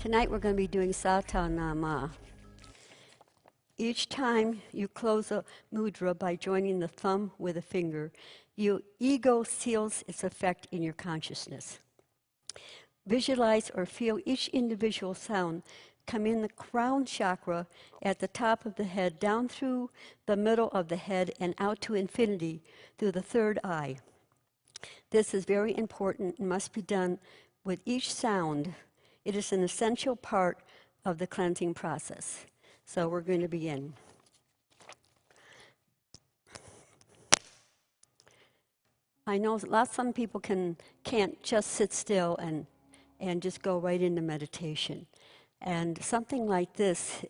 Tonight we're going to be doing Satanama. Each time you close a mudra by joining the thumb with a finger, your ego seals its effect in your consciousness. Visualize or feel each individual sound come in the crown chakra at the top of the head, down through the middle of the head, and out to infinity through the third eye. This is very important and must be done with each sound. It is an essential part of the cleansing process. So we're going to begin. I know some people can't just sit still and just go right into meditation. And something like this,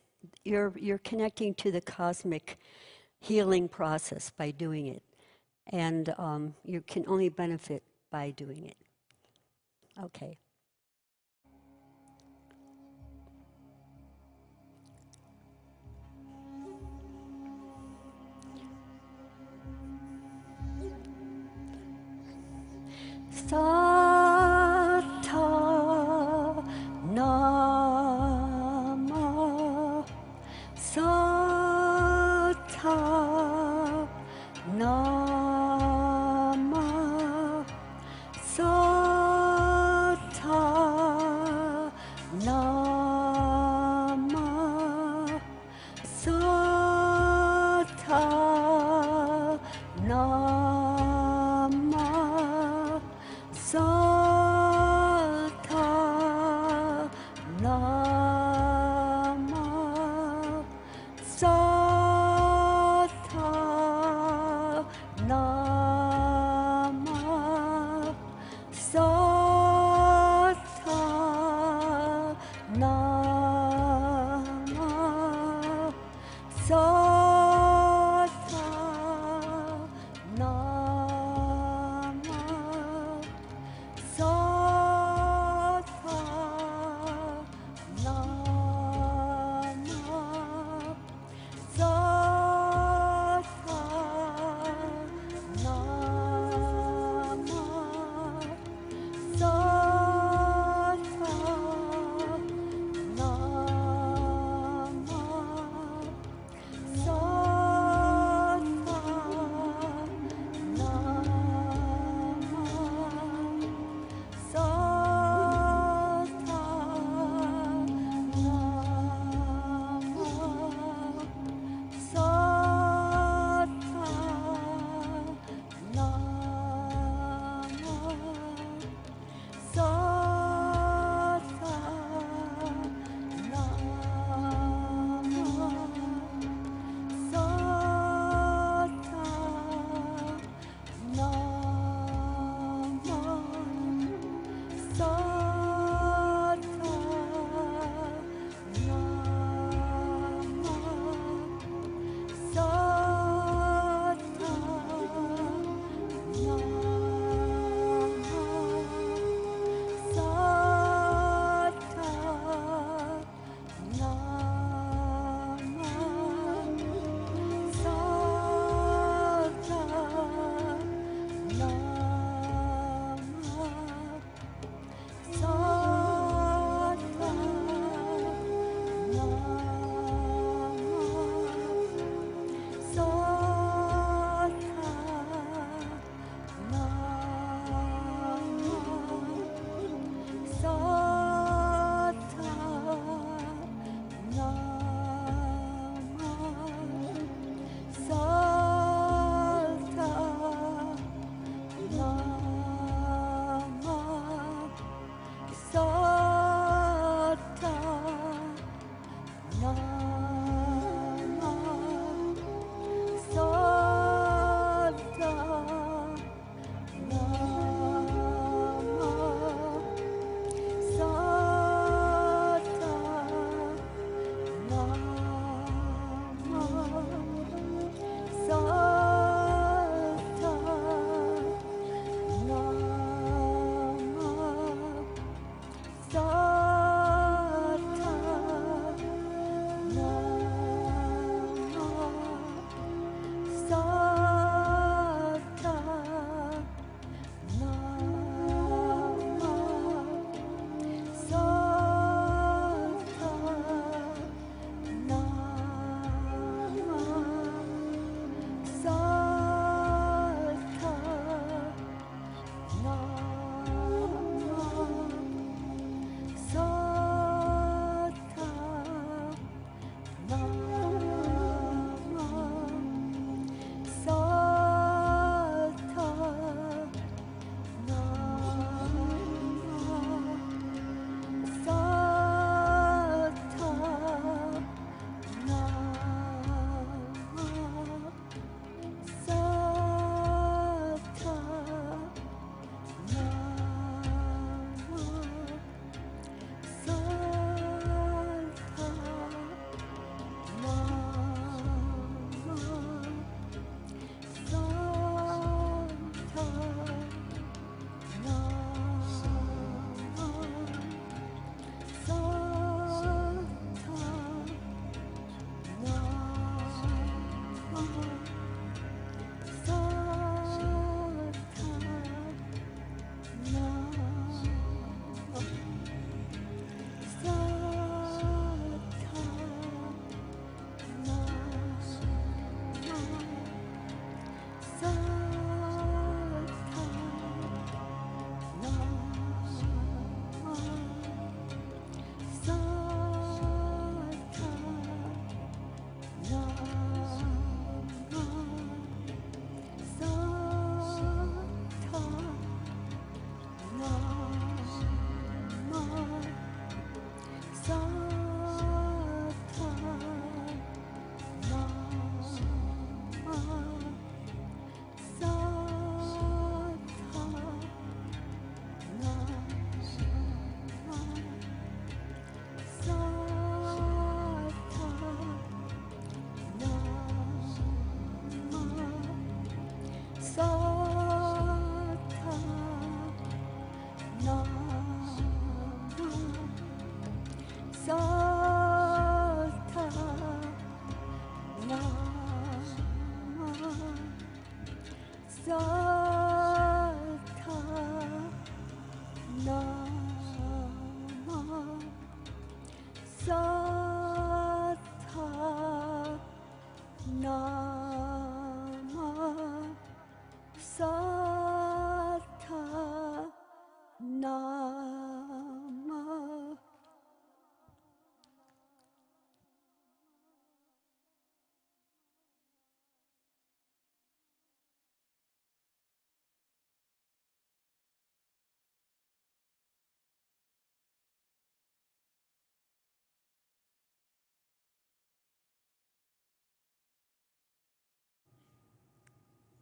you're connecting to the cosmic healing process by doing it. And you can only benefit by doing it. Okay. Satanama, Satanama, Satanama,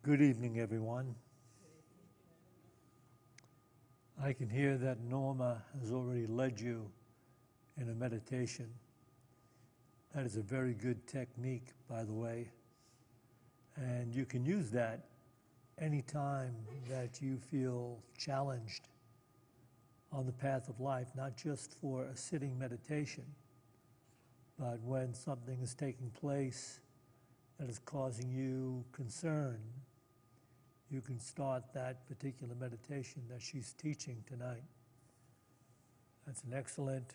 Good evening, everyone. I can hear that Norma has already led you in a meditation. That is a very good technique, by the way. And you can use that anytime that you feel challenged on the path of life, not just for a sitting meditation, but when something is taking place that is causing you concern, you can start that particular meditation that she's teaching tonight. That's an excellent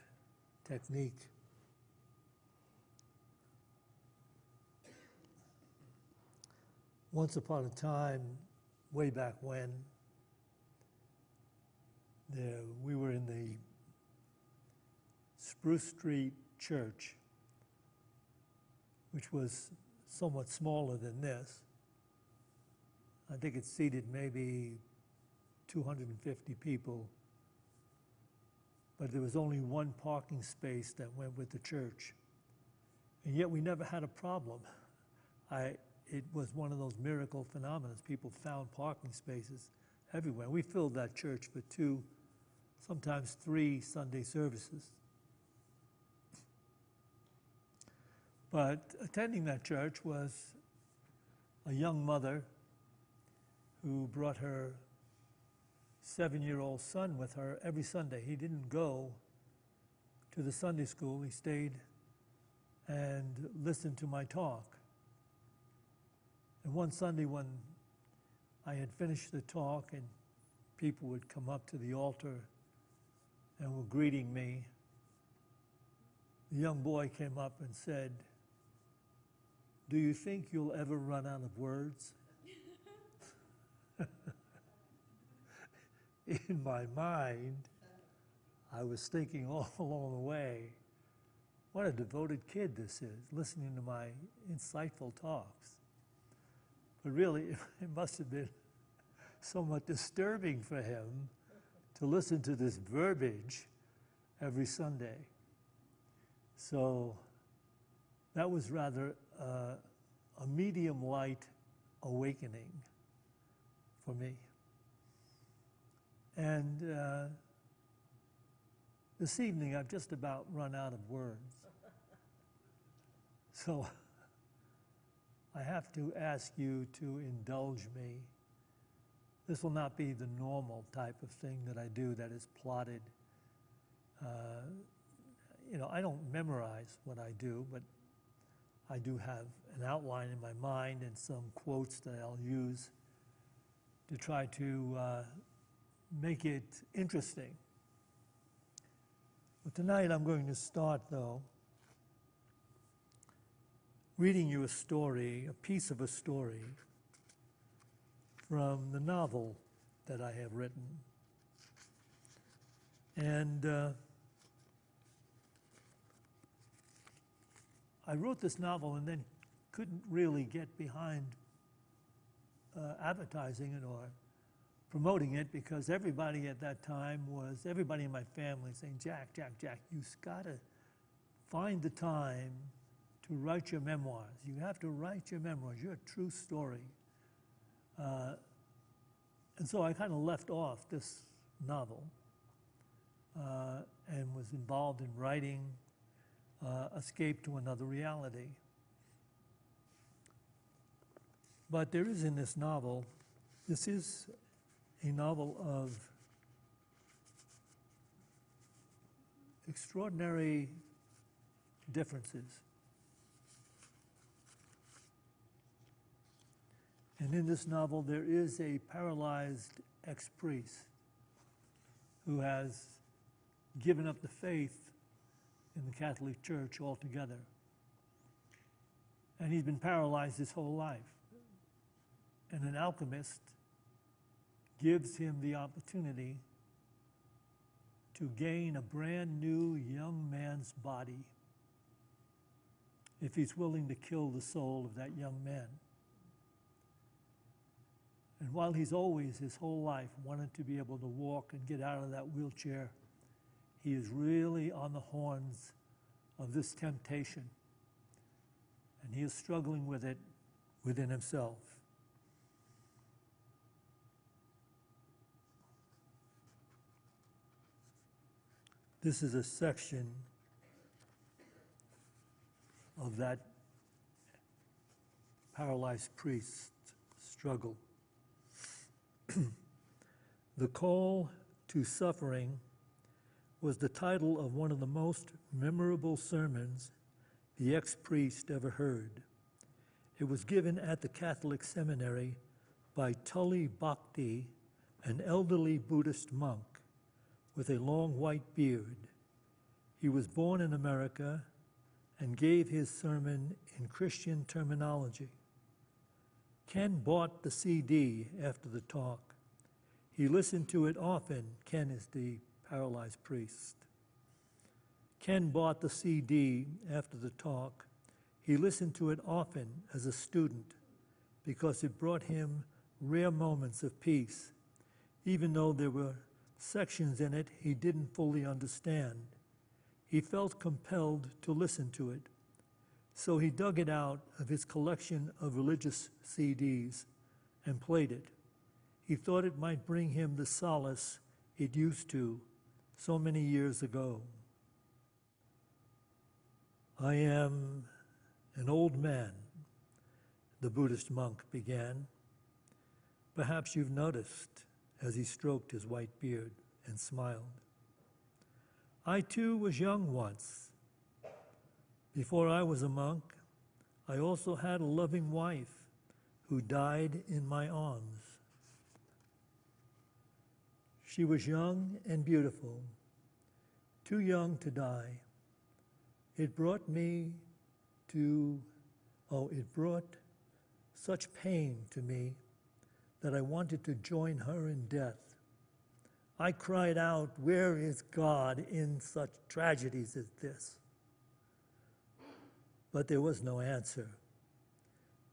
technique. Once upon a time, way back when, we were in the Spruce Street Church, which was somewhat smaller than this. I think it seated maybe 250 people, but there was only one parking space that went with the church. And yet we never had a problem. It was one of those miracle phenomena. People found parking spaces everywhere. We filled that church for 2, sometimes 3 Sunday services. But attending that church was a young mother who brought her 7-year-old son with her every Sunday. He didn't go to the Sunday school. He stayed and listened to my talk. And one Sunday when I had finished the talk and people would come up to the altar and were greeting me, the young boy came up and said, "Do you think you'll ever run out of words?" In my mind, I was thinking all along the way, what a devoted kid this is, listening to my insightful talks. But really, it must have been somewhat disturbing for him to listen to this verbiage every Sunday. So that was rather a medium light awakening for me. And this evening, I've just about run out of words. So I have to ask you to indulge me. This will not be the normal type of thing that I do that is plotted. I don't memorize what I do, but I do have an outline in my mind and some quotes that I'll use to try to make it interesting. But tonight I'm going to start, though, reading you a story, a piece of a story from the novel that I have written. And I wrote this novel and then couldn't really get behind advertising it or promoting it because everybody at that time everybody in my family saying, Jack, you've got to find the time to write your memoirs. You have to write your memoirs, your true story. And so I kind of left off this novel and was involved in writing Escape to Another Reality. But there is in this novel, this is a novel of extraordinary differences. And in this novel, there is a paralyzed ex-priest who has given up the faith in the Catholic Church altogether. And he's been paralyzed his whole life. And an alchemist gives him the opportunity to gain a brand new young man's body if he's willing to kill the soul of that young man. And while he's always, his whole life, wanted to be able to walk and get out of that wheelchair, he is really on the horns of this temptation. And he is struggling with it within himself. This is a section of that paralyzed priest's struggle. The Call to Suffering was the title of one of the most memorable sermons the ex-priest ever heard. It was given at the Catholic seminary by Tully Bhakti, an elderly Buddhist monk with a long white beard. He was born in America and gave his sermon in Christian terminology. Ken bought the CD after the talk. He listened to it often. Ken is the paralyzed priest. Ken bought the CD after the talk. He listened to it often as a student because it brought him rare moments of peace, even though there were sections in it he didn't fully understand. He felt compelled to listen to it, so he dug it out of his collection of religious CDs and played it. He thought it might bring him the solace it used to so many years ago. I am an old man, the Buddhist monk began. Perhaps you've noticed as he stroked his white beard and smiled. I too was young once. Before I was a monk, I also had a loving wife who died in my arms. She was young and beautiful, too young to die. It brought such pain to me that I wanted to join her in death. I cried out, "Where is God in such tragedies as this?" But there was no answer.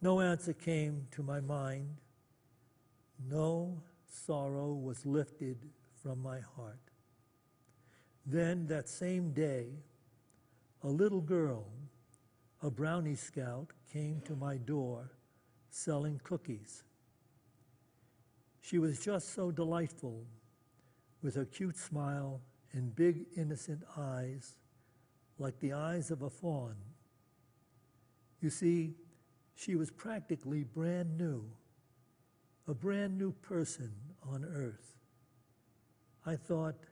No answer came to my mind. No sorrow was lifted from my heart. Then that same day, a little girl, a brownie scout, came to my door selling cookies. She was just so delightful, with her cute smile and big innocent eyes, like the eyes of a fawn. You see, she was practically brand new, a brand new person on earth. I thought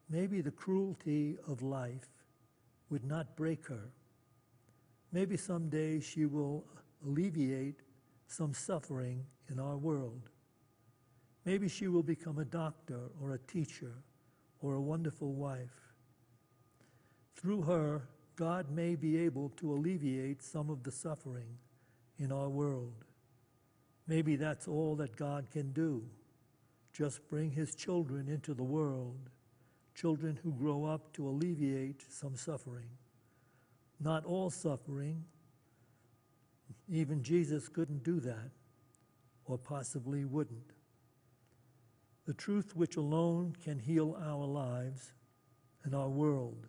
maybe the cruelty of life would not break her. Maybe someday she will alleviate some suffering in our world. Maybe she will become a doctor or a teacher or a wonderful wife. Through her, God may be able to alleviate some of the suffering in our world. Maybe that's all that God can do, just bring his children into the world, children who grow up to alleviate some suffering. Not all suffering. Even Jesus couldn't do that, or possibly wouldn't. The truth which alone can heal our lives and our world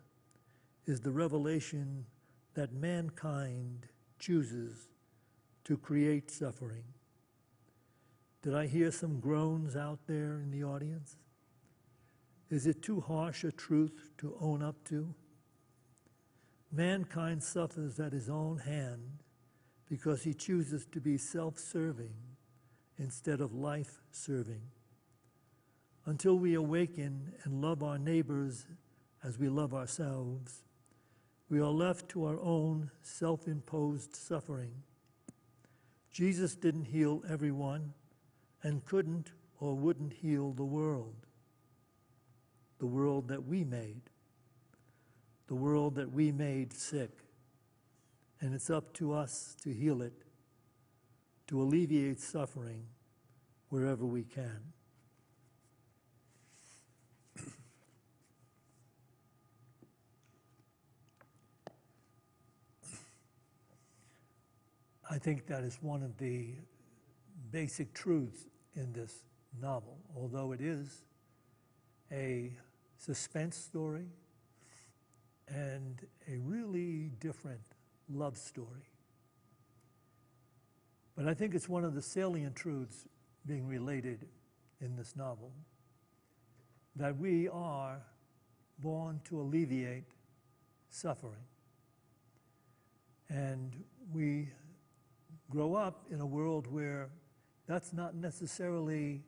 is the revelation that mankind chooses to create suffering. Did I hear some groans out there in the audience? Is it too harsh a truth to own up to? Mankind suffers at his own hand because he chooses to be self-serving instead of life-serving. Until we awaken and love our neighbors as we love ourselves, we are left to our own self-imposed suffering. Jesus didn't heal everyone and couldn't or wouldn't heal the world that we made, the world that we made sick. And it's up to us to heal it, to alleviate suffering wherever we can. I think that is one of the basic truths in this novel, although it is a suspense story and a really different love story. But I think it's one of the salient truths being related in this novel, that we are born to alleviate suffering. And we grow up in a world where that's not necessarily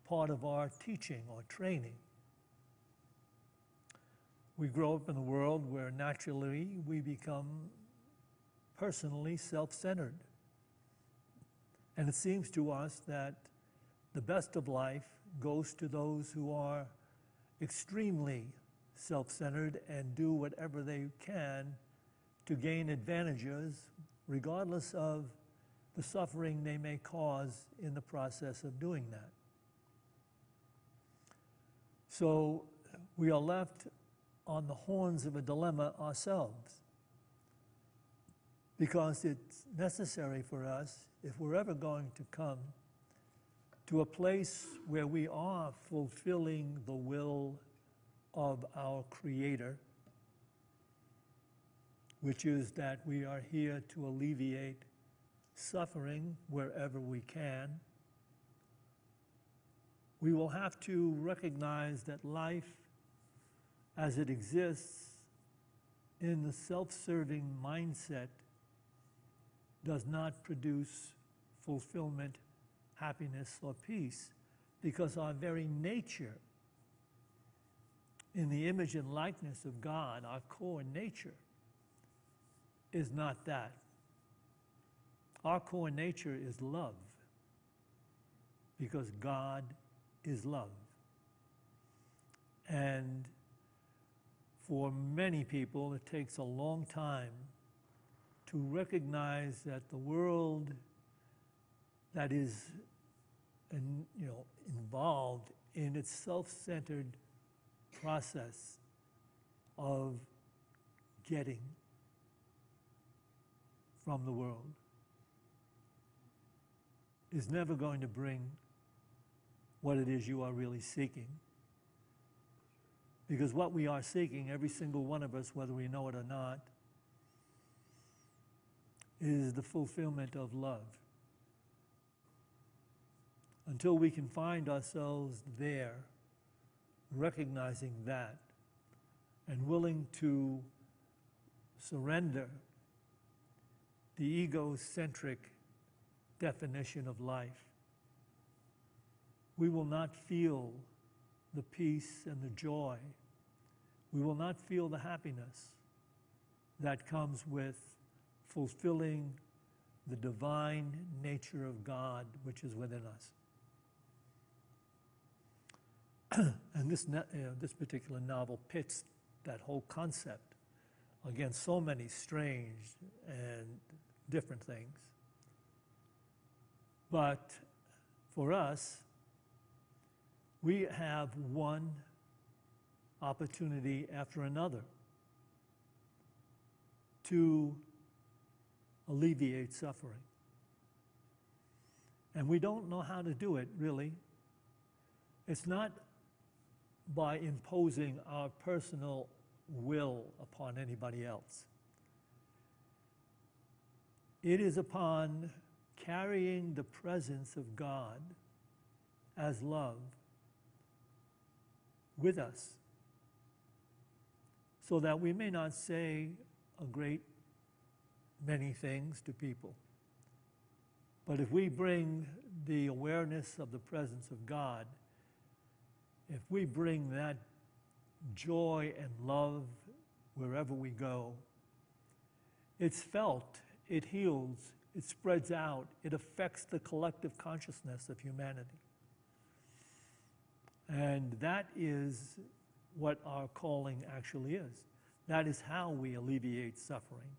part of our teaching or training. We grow up in a world where naturally we become personally self-centered. And it seems to us that the best of life goes to those who are extremely self-centered and do whatever they can to gain advantages, regardless of the suffering they may cause in the process of doing that. So we are left on the horns of a dilemma ourselves, because it's necessary for us, if we're ever going to come to a place where we are fulfilling the will of our Creator, which is that we are here to alleviate suffering wherever we can, we will have to recognize that life as it exists in the self-serving mindset does not produce fulfillment, happiness, or peace, because our very nature, in the image and likeness of God, our core nature, is not that. Our core nature is love, because God is love. And for many people, it takes a long time to recognize that the world that is involved in its self-centered process of getting from the world is never going to bring what it is you are really seeking. Because what we are seeking, every single one of us, whether we know it or not, is the fulfillment of love. Until we can find ourselves there, recognizing that, and willing to surrender the egocentric definition of life, we will not feel the peace and the joy. We will not feel the happiness that comes with fulfilling the divine nature of God which is within us. And this particular novel pits that whole concept against so many strange and different things. But for us, we have one opportunity after another to alleviate suffering. And we don't know how to do it, really. It's not by imposing our personal will upon anybody else. It is upon carrying the presence of God as love with us, so that we may not say a great many things to people. But if we bring the awareness of the presence of God, if we bring that joy and love wherever we go, it's felt, it heals, it spreads out, it affects the collective consciousness of humanity. And that is what our calling actually is. That is how we alleviate suffering.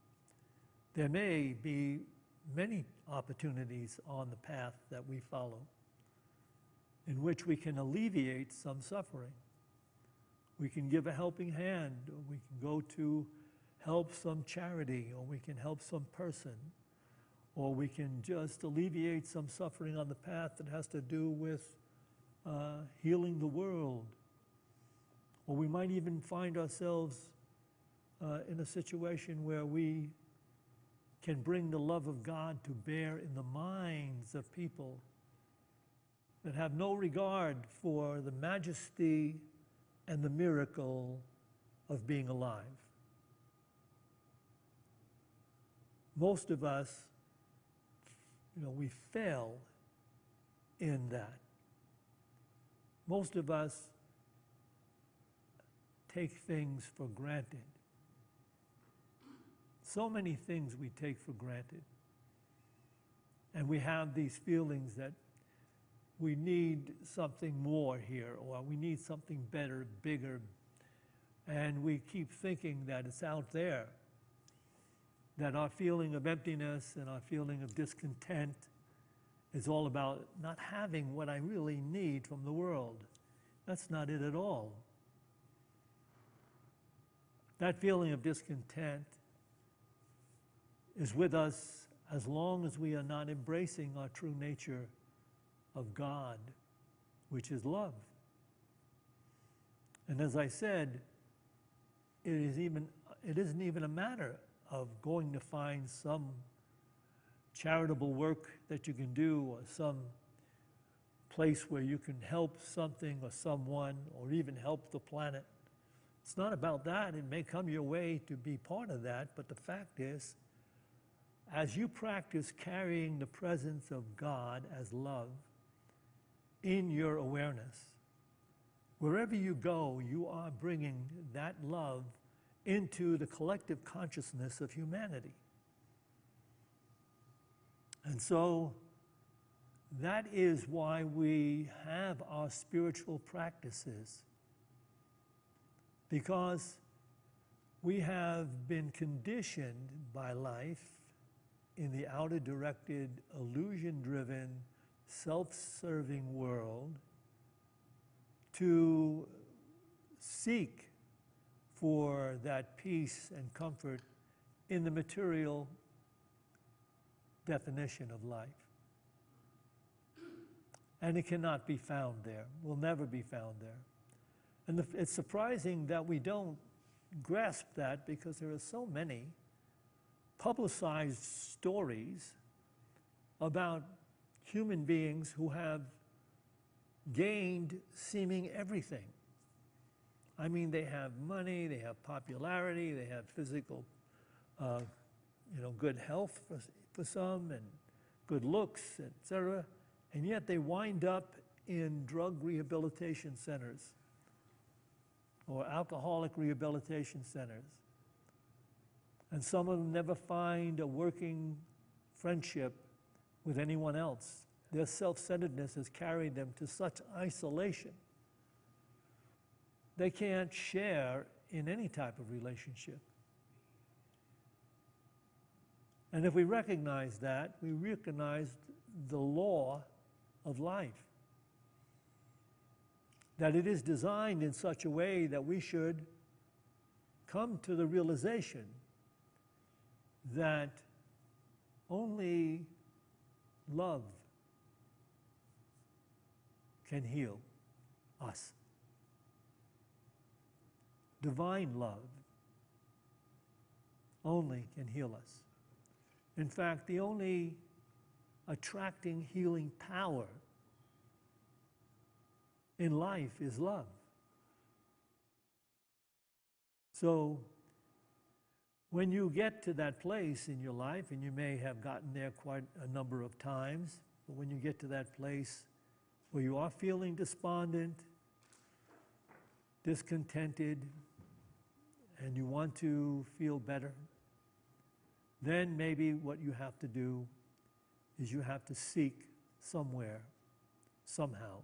There may be many opportunities on the path that we follow in which we can alleviate some suffering. We can give a helping hand, or we can go to help some charity, or we can help some person, or we can just alleviate some suffering on the path that has to do with healing the world. Or we might even find ourselves in a situation where we can bring the love of God to bear in the minds of people that have no regard for the majesty and the miracle of being alive. Most of us, we fail in that. Most of us take things for granted. So many things we take for granted. And we have these feelings that we need something more here, or we need something better, bigger. And we keep thinking that it's out there. That our feeling of emptiness and our feeling of discontent is all about not having what I really need from the world. That's not it at all. That feeling of discontent is with us as long as we are not embracing our true nature of God, which is love. And as I said, it isn't even a matter of going to find some charitable work that you can do, or some place where you can help something or someone, or even help the planet. It's not about that. It may come your way to be part of that, but the fact is, as you practice carrying the presence of God as love in your awareness, wherever you go, you are bringing that love into the collective consciousness of humanity. And so that is why we have our spiritual practices, because we have been conditioned by life in the outer directed, illusion-driven, self-serving world to seek for that peace and comfort in the material definition of life. And it cannot be found there, will never be found there. And it's surprising that we don't grasp that, because there are so many publicized stories about human beings who have gained seeming everything. I mean, they have money, they have popularity, they have physical, good health for some, and good looks, etc. And yet they wind up in drug rehabilitation centers or alcoholic rehabilitation centers. And some of them never find a working friendship with anyone else. Their self-centeredness has carried them to such isolation. They can't share in any type of relationship. And if we recognize that, we recognize the law of life. That it is designed in such a way that we should come to the realization that only love can heal us. Divine love only can heal us. In fact, the only attracting healing power in life is love. So when you get to that place in your life, and you may have gotten there quite a number of times, but when you get to that place where you are feeling despondent, discontented, and you want to feel better, then maybe what you have to do is you have to seek somewhere, somehow,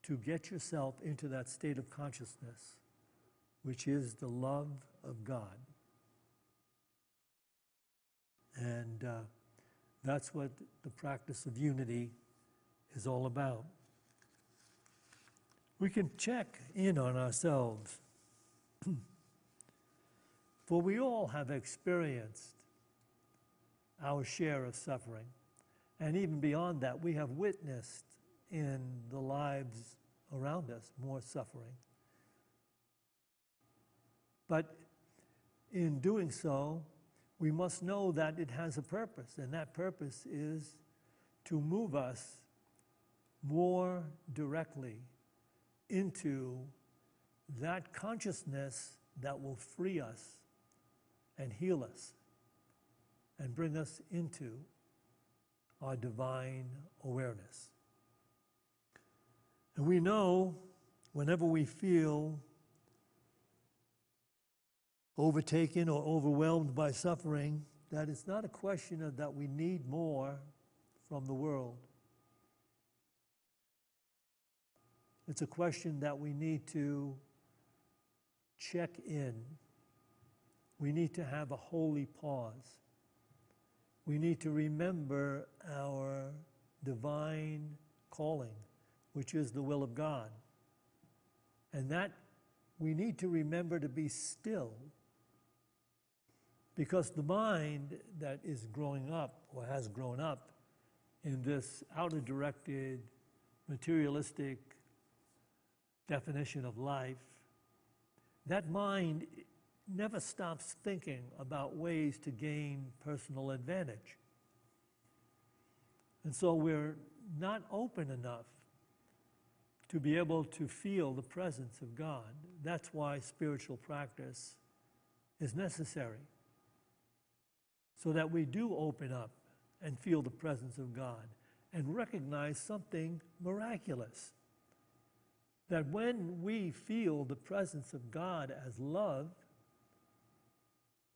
to get yourself into that state of consciousness, which is the love of God. And that's what the practice of unity is all about. We can check in on ourselves. For we all have experienced our share of suffering. And even beyond that, we have witnessed in the lives around us more suffering. But in doing so, we must know that it has a purpose, and that purpose is to move us more directly into that consciousness that will free us and heal us and bring us into our divine awareness. And we know whenever we feel overtaken or overwhelmed by suffering, that it's not a question of that we need more from the world. It's a question that we need to check in. We need to have a holy pause. We need to remember our divine calling, which is the will of God. And that we need to remember to be still, because the mind that is growing up or has grown up in this outer-directed, materialistic definition of life, that mind never stops thinking about ways to gain personal advantage. And so we're not open enough to be able to feel the presence of God. That's why spiritual practice is necessary, so that we do open up and feel the presence of God and recognize something miraculous. That when we feel the presence of God as love,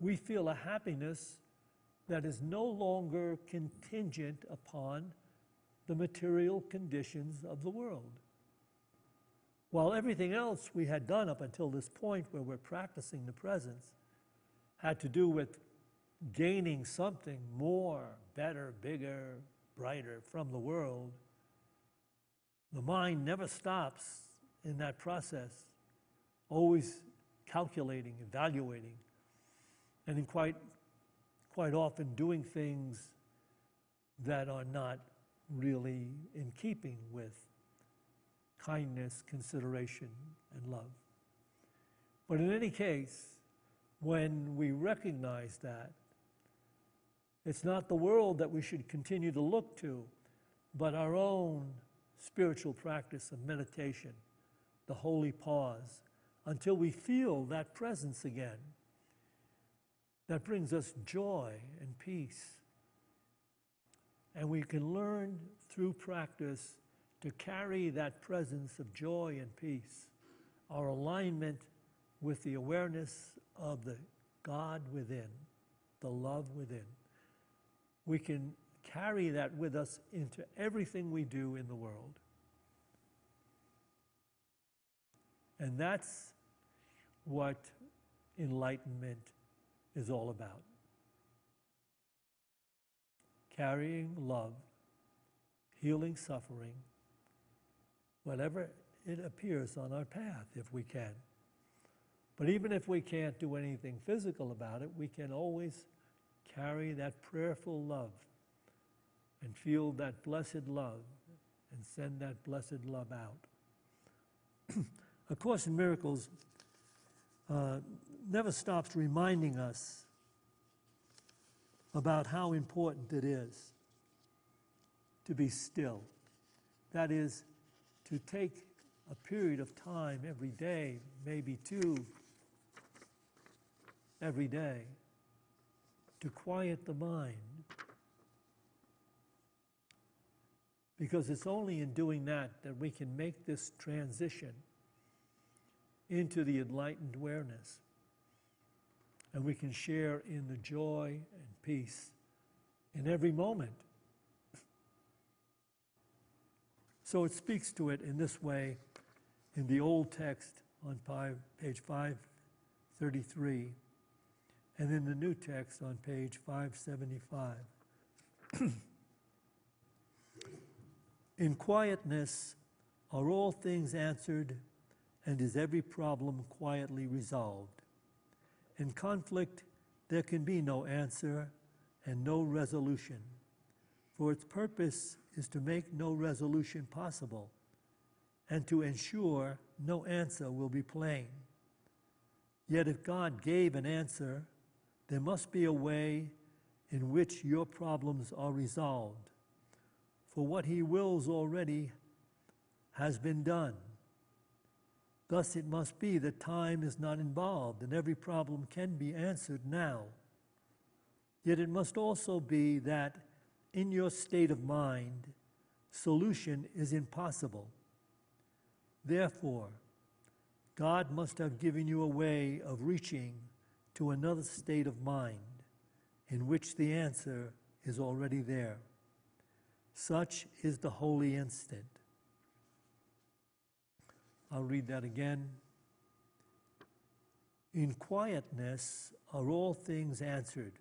we feel a happiness that is no longer contingent upon the material conditions of the world. While everything else we had done up until this point where we're practicing the presence had to do with gaining something more, better, bigger, brighter from the world, the mind never stops in that process, always calculating, evaluating, and in quite often doing things that are not really in keeping with kindness, consideration, and love. But in any case, when we recognize that, it's not the world that we should continue to look to, but our own spiritual practice of meditation, the holy pause, until we feel that presence again. That brings us joy and peace. And we can learn through practice to carry that presence of joy and peace, our alignment with the awareness of the God within, the love within. We can carry that with us into everything we do in the world. And that's what enlightenment is all about. Carrying love, healing suffering, whatever it appears on our path, if we can. But even if we can't do anything physical about it, we can always carry that prayerful love and feel that blessed love and send that blessed love out. A Course in Miracles never stops reminding us about how important it is to be still. That is, to take a period of time every day, maybe two every day, to quiet the mind. Because it's only in doing that that we can make this transition into the enlightened awareness. And we can share in the joy and peace in every moment. So it speaks to it in this way in the old text on page 533 and in the new text on page 575. In quietness are all things answered, and is every problem quietly resolved. In conflict there can be no answer and no resolution, for its purpose is to make no resolution possible, and to ensure no answer will be plain. Yet if God gave an answer, there must be a way in which your problems are resolved, for what he wills already has been done. Thus it must be that time is not involved and every problem can be answered now. Yet it must also be that in your state of mind, solution is impossible. Therefore, God must have given you a way of reaching to another state of mind in which the answer is already there. Such is the holy instant. I'll read that again. In quietness are all things answered,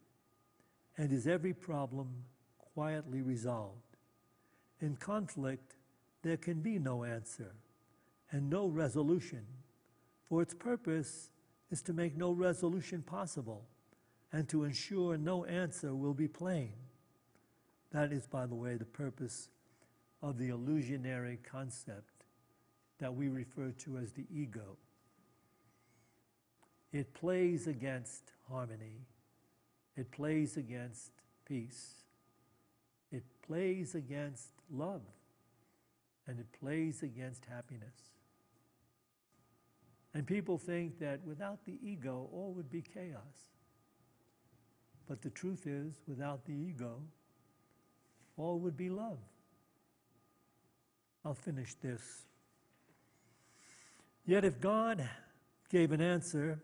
and is every problem quietly resolved. In conflict, there can be no answer and no resolution, for its purpose is to make no resolution possible and to ensure no answer will be plain. That is, by the way, the purpose of the illusionary concept that we refer to as the ego. It plays against harmony. It plays against peace. It plays against love. And it plays against happiness. And people think that without the ego, all would be chaos. But the truth is, without the ego, all would be love. I'll finish this. Yet if God gave an answer,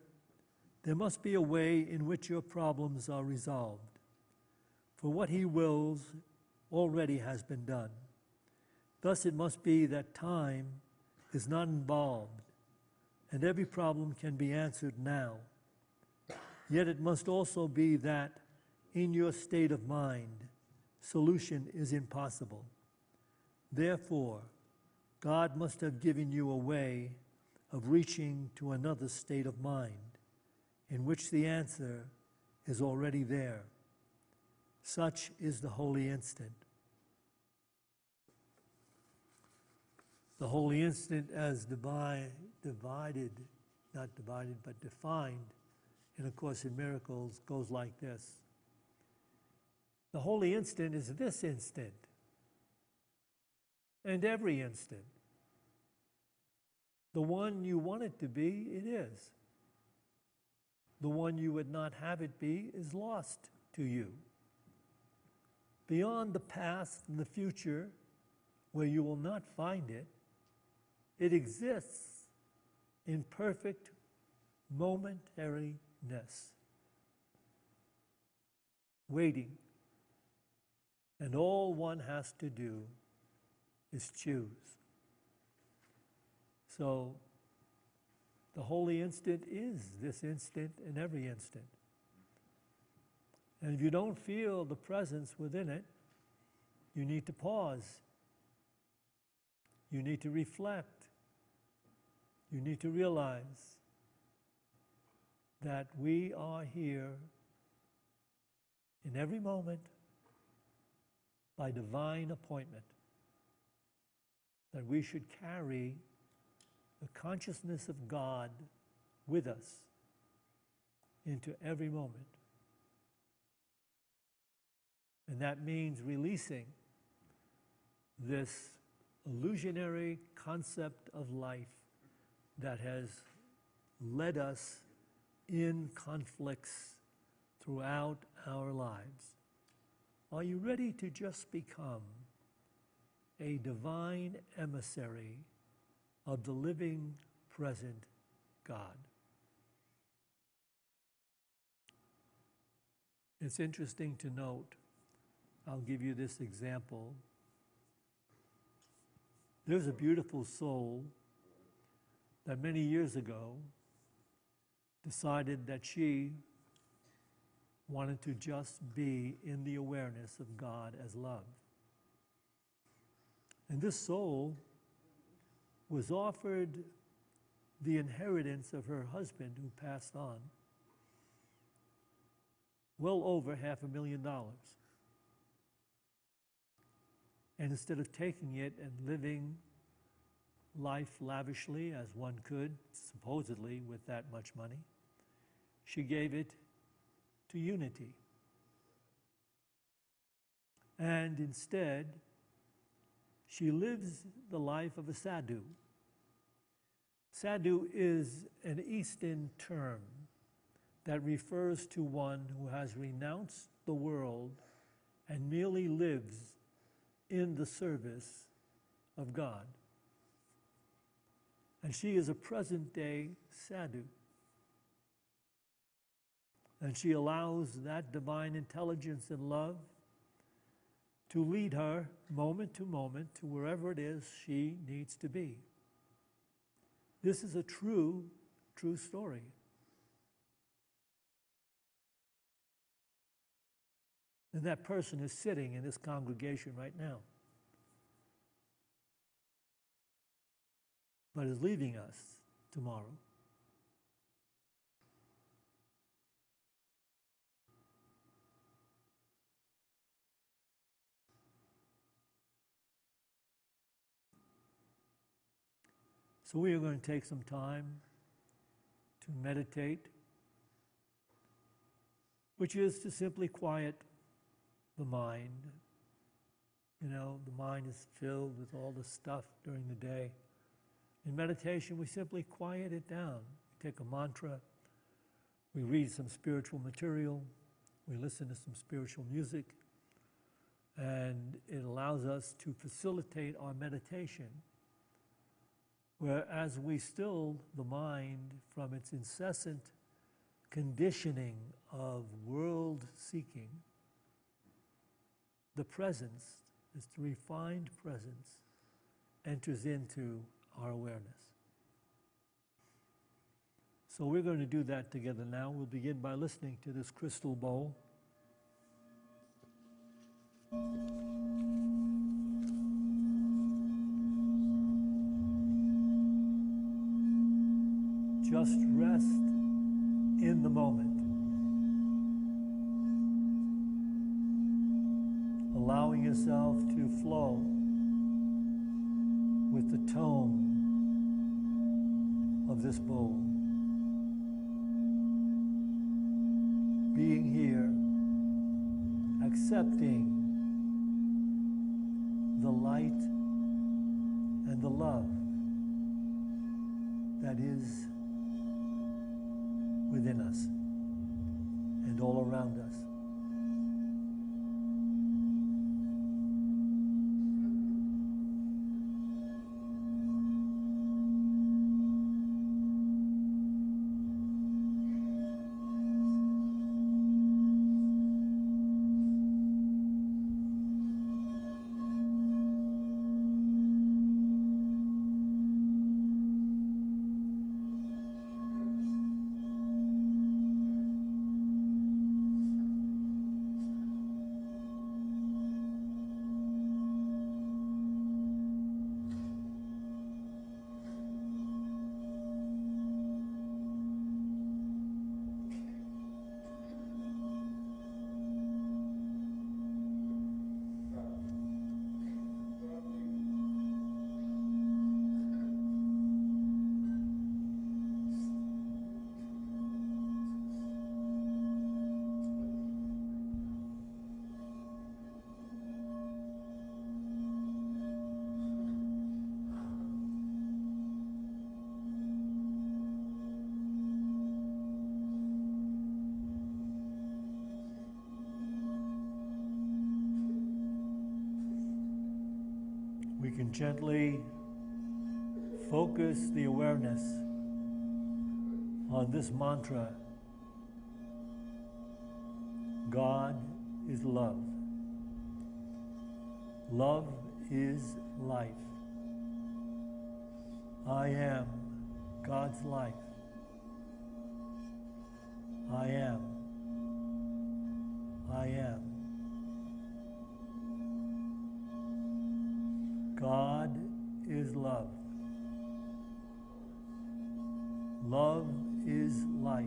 there must be a way in which your problems are resolved. For what he wills already has been done. Thus it must be that time is not involved, and every problem can be answered now. Yet it must also be that in your state of mind, solution is impossible. Therefore, God must have given you a way of reaching to another state of mind in which the answer is already there. Such is the holy instant. The holy instant, as defined in A Course in Miracles, goes like this. The holy instant is this instant, and every instant. The one you want it to be, it is. The one you would not have it be is lost to you. Beyond the past and the future, where you will not find it, it exists in perfect momentariness, waiting. And all one has to do is choose. So, the holy instant is this instant and every instant. And if you don't feel the presence within it, you need to pause. You need to reflect. You need to realize that we are here in every moment by divine appointment, that we should carry the consciousness of God with us into every moment. And that means releasing this illusionary concept of life that has led us in conflicts throughout our lives. Are you ready to just become a divine emissary of the living, present God? It's interesting to note, I'll give you this example. There's a beautiful soul that many years ago decided that she wanted to just be in the awareness of God as love. And this soul was offered the inheritance of her husband who passed on, well over $500,000. And instead of taking it and living life lavishly as one could, supposedly with that much money, she gave it to Unity. And instead, she lives the life of a sadhu. Sadhu is an Eastern term that refers to one who has renounced the world and merely lives in the service of God. And she is a present-day sadhu. And she allows that divine intelligence and love to lead her moment to wherever it is she needs to be. This is a true story. And that person is sitting in this congregation right now, but is leaving us tomorrow. So we are going to take some time to meditate, which is to simply quiet the mind. You know, the mind is filled with all the stuff during the day. In meditation, we simply quiet it down. We take a mantra, we read some spiritual material, we listen to some spiritual music, and it allows us to facilitate our meditation, whereas we still the mind from its incessant conditioning of world seeking. The presence, this refined presence, enters into our awareness. So we're going to do that together now. We'll begin by listening to this crystal bowl. Just rest in the moment, allowing yourself to flow with the tone of this bowl. Being here, accepting the light and the love that is within us and all around us. We can gently focus the awareness on this mantra: God is love. Love is life. I am God's life. I am. I am. God is love. Love is life.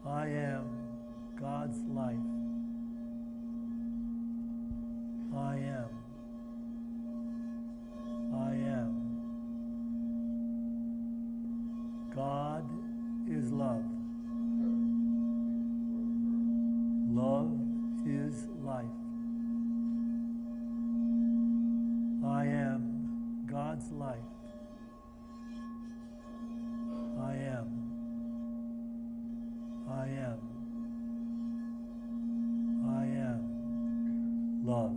I am God's life. I am. I am. God is love. Love is life. I am God's light. I am. I am. I am love.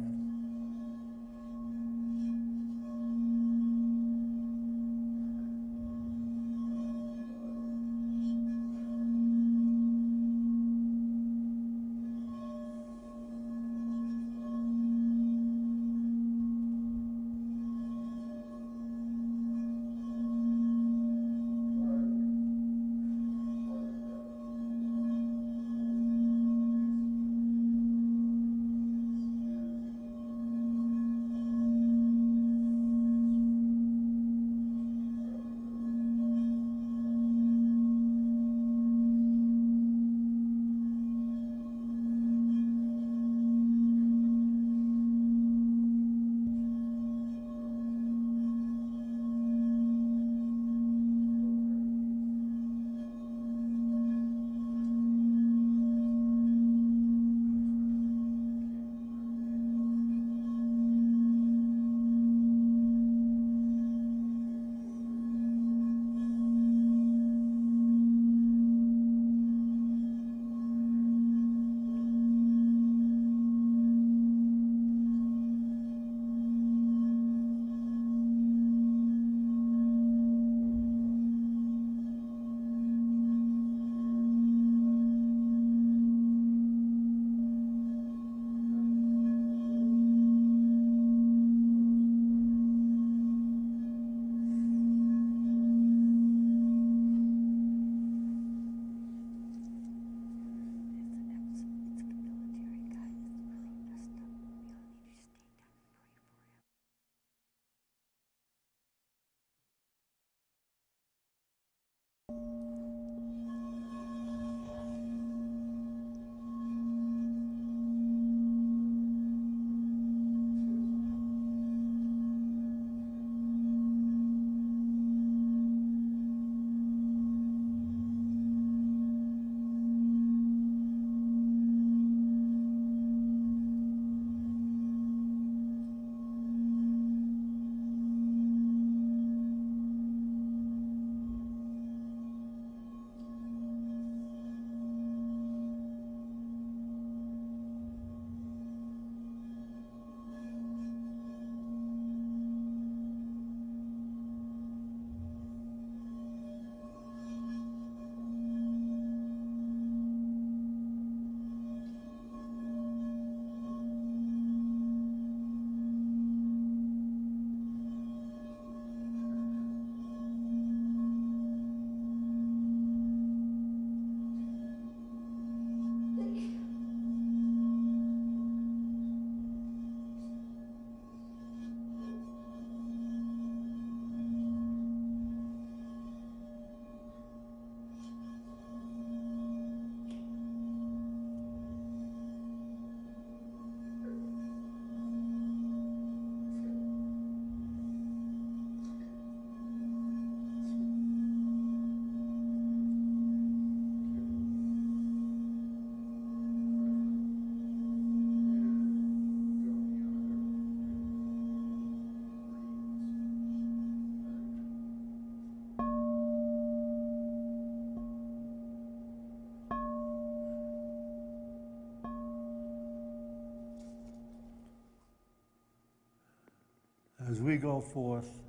As we go forth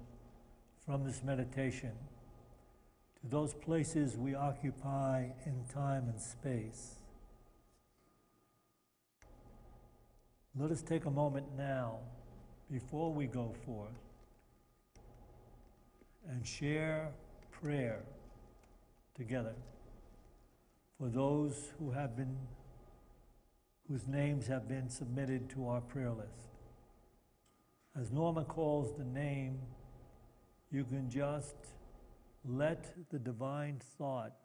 from this meditation to those places we occupy in time and space, let us take a moment now, before we go forth, and share prayer together for those whose names have been submitted to our prayer list. As Norma calls the name, you can just let the divine thought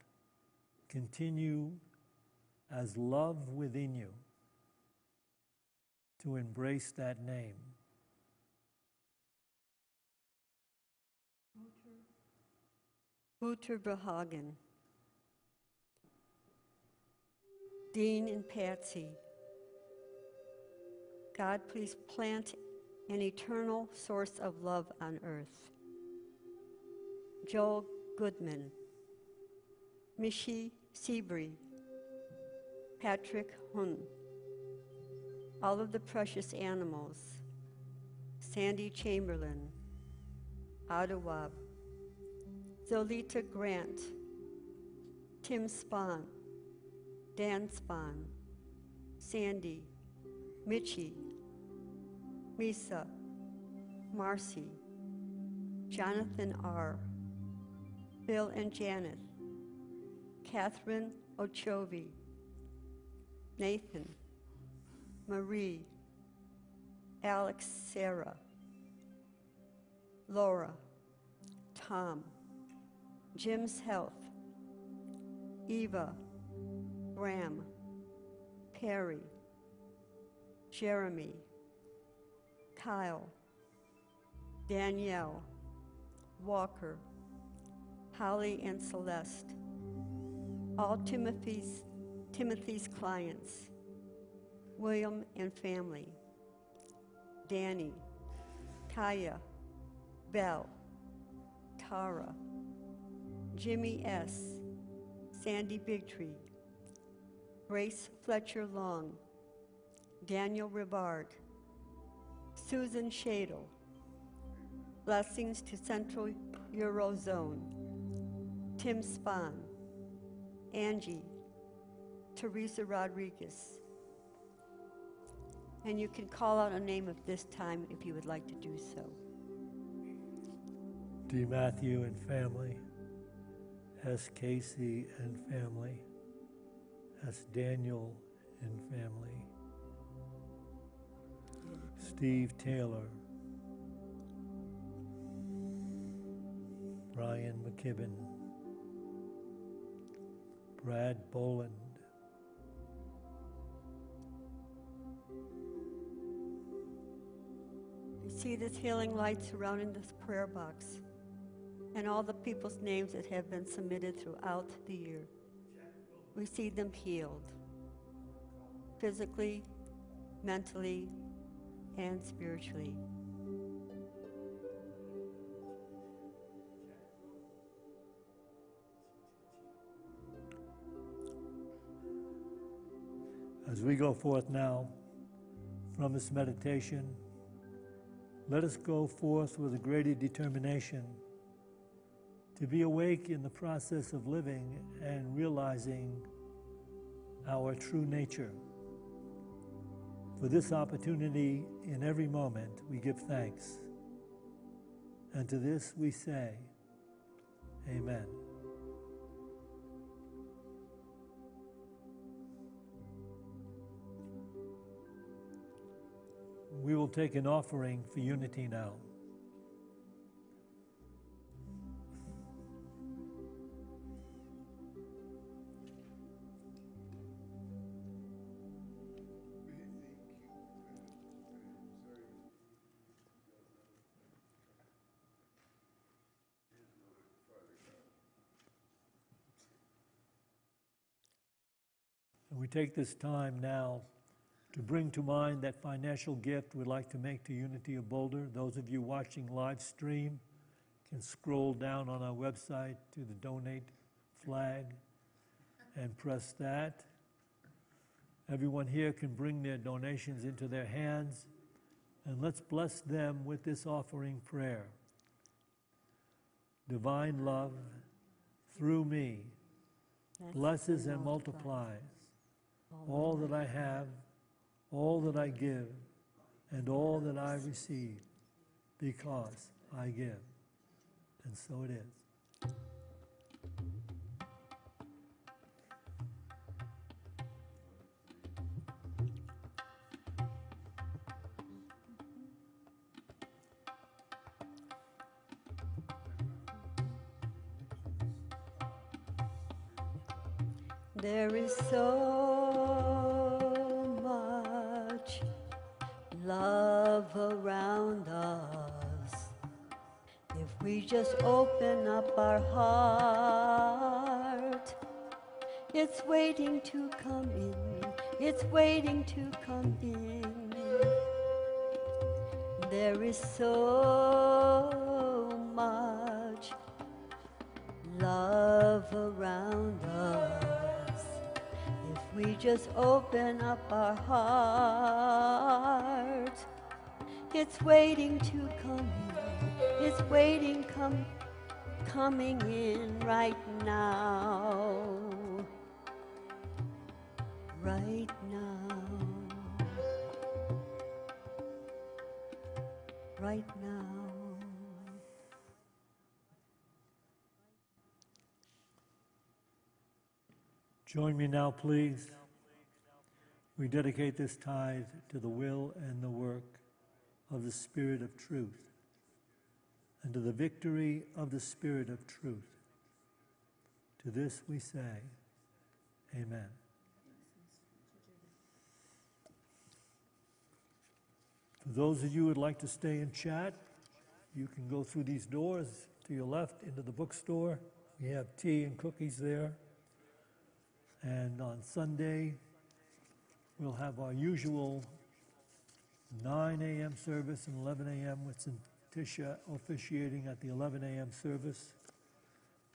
continue as love within you to embrace that name. Wouter Behagen, Dean and Patsy, God, please plant an eternal source of love on earth. Joel Goodman, Mishi Seabury, Patrick Hun, all of the precious animals, Sandy Chamberlain, Adawab, Zolita Grant, Tim Spahn, Dan Spahn, Sandy, Mitchie, Misa, Marcy, Jonathan R., Bill and Janet, Catherine Ochovi, Nathan, Marie, Alex Sarah, Laura, Tom, Jim's Health, Eva, Graham, Perry, Jeremy, Kyle, Danielle, Walker, Holly and Celeste, all Timothy's clients, William and family, Danny, Kaya, Belle, Tara, Jimmy S., Sandy Bigtree, Grace Fletcher Long, Daniel Ribard, Susan Shadle, blessings to Central Eurozone, Tim Spahn, Angie, Teresa Rodriguez. And you can call out a name at this time if you would like to do so. D. Matthew and family, S. Casey and family, S. Daniel and family, Steve Taylor, Brian McKibben, Brad Boland, You see this healing light surrounding this prayer box and all the people's names that have been submitted throughout the year. We see them healed, physically, mentally, and spiritually. As we go forth now from this meditation, let us go forth with a greater determination to be awake in the process of living and realizing our true nature. For this opportunity in every moment, we give thanks. And to this we say, Amen. We will take an offering for unity now. And we take this time now to bring to mind that financial gift we'd like to make to Unity of Boulder. Those of you watching live stream can scroll down on our website to the donate flag and press that. Everyone here can bring their donations into their hands, and let's bless them with this offering prayer. Divine love, through me, blesses and multiplies all that I have, all that I give, and all that I receive, because I give. And so it is. There is so much love around us. If we just open up our heart, it's waiting to come in. It's waiting to come in. There is so much love around us. If we just open up our hearts, it's waiting to come in. It's waiting, coming in right now. Right now. Right now. Join me now, please. We dedicate this tithe to the will and the work of the Spirit of truth and to the victory of the Spirit of truth. To this we say, Amen. For those of you who would like to stay and chat, you can go through these doors to your left into the bookstore. We have tea and cookies there. And on Sunday, we'll have our usual 9 a.m. service and 11 a.m. with Tisha officiating at the 11 a.m. service.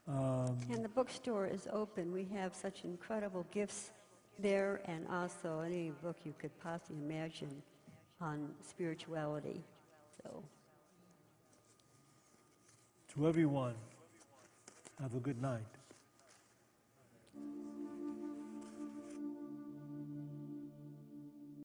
And the bookstore is open. We have such incredible gifts there, and also any book you could possibly imagine on spirituality. So, to everyone, have a good night.